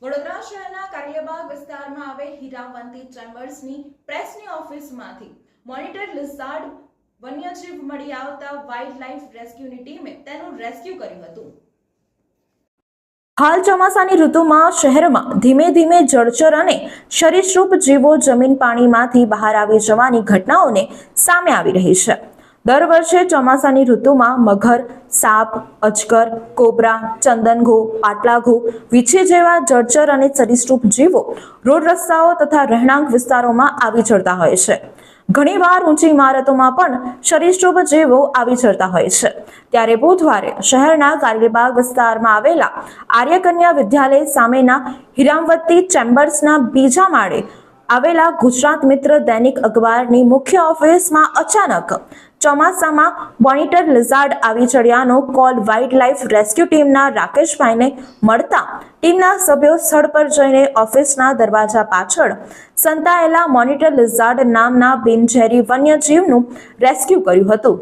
વડોદરા શહેરના કારેલીબાગ વિસ્તારમાં આવેલ હીરાવંતી ચેમ્બર્સની પ્રેસની ઓફિસમાંથી મોનિટર લિઝાર્ડ વન્યજીવ મળી આવતા વાઇલ્ડ લાઇફ રેસ્ક્યુની ટીમે તેનું રેસ્ક્યુ કર્યું હતું। હાલ ચોમાસાની ઋતુમાં શહેરમાં ધીમે ધીમે જળચર અને સરીસૃપ જીવો જમીન પાણીમાંથી બહાર આવી જવાની ઘટનાઓને સામે આવી રહી છે। દર વર્ષે ચોમાસાની ઋતુમાં મગર, સાપ, અજગર, કોબરા, ચંદનઘો, પાટલાઘો, વીછી જેવા જળચર અને સરીસૃપ જીવો રોડ રસ્તાઓ તથા રહેણાંક વિસ્તારોમાં આવી ચડતા હોય છે। ઘણીવાર ઊંચી ઇમારતોમાં પણ સરીસૃપ જીવો આવી ચડતા હોય છે। ત્યારે બુધવારે શહેરના કારેલીબાગ વિસ્તારમાં આવેલા આર્યકન્યા વિદ્યાલય સામેના હીરાવંતી ચેમ્બર્સના બીજા માળે આવેલા ગુજરાત મિત્ર દૈનિક અખબારની મુખ્ય ઓફિસમાં અચાનક ચોમાસામાં મોનિટર લિઝાર્ડ આવી ચડ્યાનો કોલ વાઇલ્ડ લાઇફ રેસ્ક્યુ ટીમના રાકેશભાઈને મળતા ટીમના સભ્યો સ્થળ પર જઈને ઓફિસના દરવાજા પાછળ સંતાયેલા મોનિટર લિઝાર્ડ નામના બિનઝેરી વન્યજીવનું રેસ્ક્યુ કર્યું હતું।